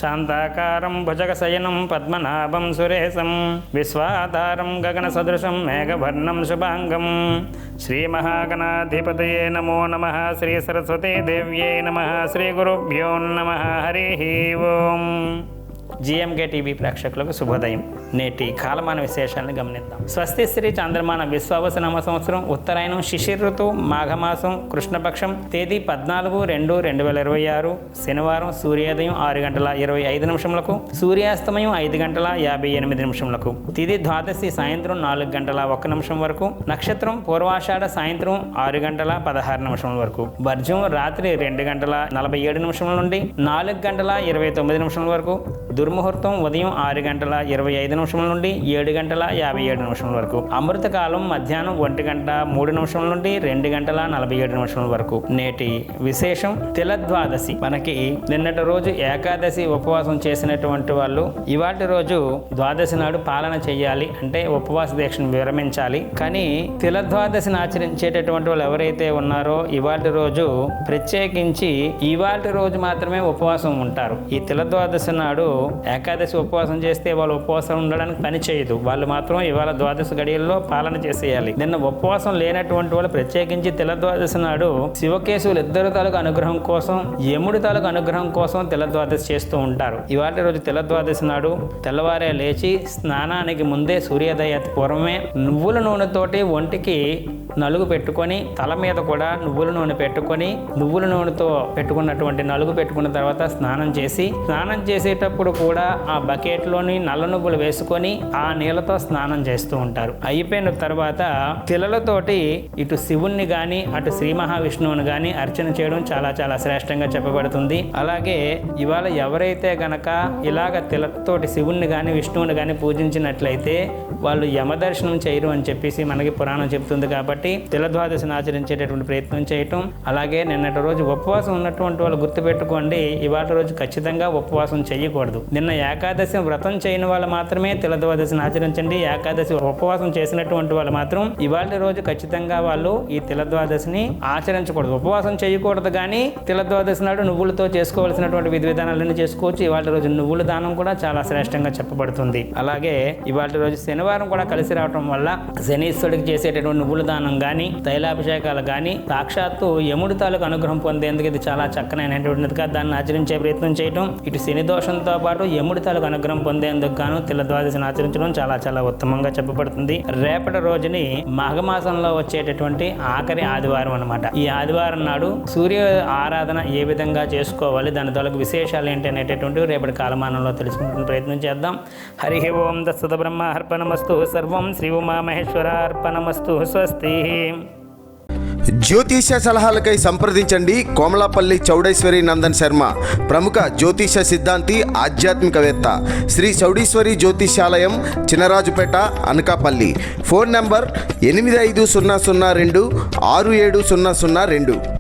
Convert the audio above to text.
శాంతాకారం భుజగశయనం పద్మనాభం సురేశం విశ్వాధారం గగనసదృశం మేఘవర్ణం శుభాంగం. శ్రీమహాగణాధిపతయే నమో నమః. శ్రీ సరస్వతీ దేవ్యై నమః. శ్రీ గురుభ్యో నమః. హరి ఓం. జిఎంకే టీవీ ప్రేక్షకులకు శుభోదయం. నేటి కాలమాన విశేషాలను గమనిద్దాం. స్వస్తి శ్రీ చాంద్రమాన విశ్వావసనామ సంవత్సరం ఉత్తరాయణం శిశిర్ ఋతువు మాఘమాసం కృష్ణపక్షం తేదీ 14/2/2026 శనివారం సూర్యోదయం 6:25 సూర్యాస్తమయం 5:58 తిథి ద్వాదశి సాయంత్రం 4:01 వరకు నక్షత్రం పూర్వాషాఢ సాయంత్రం 6:16 వరకు వర్జం రాత్రి 2:47 నుండి 4:29 వరకు దుర్ముహూర్తం ఉదయం 6:25 నుండి 7:57 వరకు అమృతకాలం మధ్యాహ్నం 1:03 నుండి 2:47 వరకు. నేటి విశేషం తిలద్వాదశి. మనకి నిన్నటి రోజు ఏకాదశి ఉపవాసం చేసినటువంటి వాళ్ళు ఇవాటి రోజు ద్వాదశి నాడు పాలన చేయాలి, అంటే ఉపవాస దీక్షను విరమించాలి. కానీ తిలద్వాదశిని ఆచరించేటటువంటి వాళ్ళు ఎవరైతే ఉన్నారో ఇవాటి రోజు ప్రత్యేకించి ఇవాటి రోజు మాత్రమే ఉపవాసం ఉంటారు. ఈ తిలద్వాదశి నాడు ఏకాదశి ఉపవాసం చేస్తే వాళ్ళు ఉపవాసం ఉండడానికి పని చేయదు. వాళ్ళు మాత్రం ఇవాళ ద్వాదశి గడియల్లో పాలన చేసేయాలి. నిన్న ఉపవాసం లేనటువంటి వాళ్ళు ప్రత్యేకించి తిలద్వాదశి నాడు శివకేశవులు ఇద్దరు తాలూకు అనుగ్రహం కోసం, యముడి తాలూకు అనుగ్రహం కోసం తిలద్వాదశి చేస్తూ ఉంటారు. ఇవాళ రోజు తిలద్వాదశి నాడు తెల్లవారే లేచి స్నానానికి ముందే సూర్యోదయ పూర్వమే నువ్వుల నూనెతోటి ఒంటికి నలుగు పెట్టుకొని తల మీద కూడా నువ్వుల నూనె పెట్టుకొని నువ్వుల నూనెతో పెట్టుకున్నటువంటి నలుగు పెట్టుకున్న తర్వాత స్నానం చేసేటప్పుడు కూడా ఆ బకెట్లోని నల్ల నువ్వులు వేసుకొని ఆ నీళ్ళతో స్నానం చేస్తూ ఉంటారు. అయిపోయిన తర్వాత తిలలతోటి ఇటు శివుణ్ణి గాని అటు శ్రీ మహావిష్ణువుని గాని అర్చన చేయడం చాలా చాలా శ్రేష్టంగా చెప్పబడుతుంది. అలాగే ఇవాళ ఎవరైతే గనక ఇలాగ తిలతోటి శివుణ్ణి గాని విష్ణువుని గాని పూజించినట్లయితే వాళ్ళు యమదర్శనం చేయరు అని చెప్పేసి మనకి పురాణం చెప్తుంది. కాబట్టి తిలద్వాదశిని ఆచరించేటటువంటి ప్రయత్నం చేయటం, అలాగే నిన్నటి రోజు ఉపవాసం ఉన్నటువంటి వాళ్ళు గుర్తుపెట్టుకోండి, ఇవాళ రోజు ఖచ్చితంగా ఉపవాసం చేయకూడదు. నిన్న ఏకాదశి వ్రతం చేయని వాళ్ళు మాత్రమే తిలద్వాదశిని ఆచరించండి. ఏకాదశి ఉపవాసం చేసినటువంటి వాళ్ళు మాత్రం ఇవాళ రోజు ఖచ్చితంగా వాళ్ళు ఈ తిలద్వాదశిని ఆచరించకూడదు. ఉపవాసం చేయకూడదు, కానీ తిలద్వాదశి నాడు నువ్వులతో చేసుకోవాల్సినటువంటి విధి విధానాలన్నీ చేసుకోవచ్చు. ఇవాళ రోజు నువ్వుల దానం కూడా చాలా శ్రేష్టంగా చెప్పబడుతుంది. అలాగే ఇవాళ రోజు శనివారం కూడా కలిసి రావడం వల్ల శనీశ్వరుడికి చేసేటటువంటి నువ్వుల దానం కానీ తైలాభిషేకాలు కానీ సాక్షాత్తు యముడి తాలూకు అనుగ్రహం పొందేందుకు ఇది చాలా చక్కనైనటువంటిదిగా దాన్ని ఆచరించే ప్రయత్నం చేయటం, ఇటు శని దోషంతో పాటు యముడి తాలూకు అనుగ్రహం పొందేందుకు గాను తిలద్వాదశిని ఆచరించడం చాలా చాలా ఉత్తమంగా చెప్పబడుతుంది. రేపటి రోజుని మాఘమాసంలో వచ్చేటటువంటి ఆఖరి ఆదివారం అన్నమాట. ఈ ఆదివారం నాడు సూర్య ఆరాధన ఏ విధంగా చేసుకోవాలి, దాని తాలూకు విశేషాలు ఏంటి అనేటటువంటి రేపటి కాలమానంలో తెలుసుకునే ప్రయత్నం చేద్దాం. హరి ఓం దత్సత బ్రహ్మ అర్పణమస్తు. సర్వం శ్రీ ఉమామహేశ్వర అర్పణమస్తు. స్వస్తి. జ్యోతిష సలహాలకై సంప్రదించండి కోమలాపల్లి చౌడేశ్వరి నందన్ శర్మ, ప్రముఖ జ్యోతిష సిద్ధాంతి, ఆధ్యాత్మికవేత్త. శ్రీ చౌడేశ్వరి జ్యోతిషాలయం, చినరాజుపేట, అనకాపల్లి. Phone number 8500267002.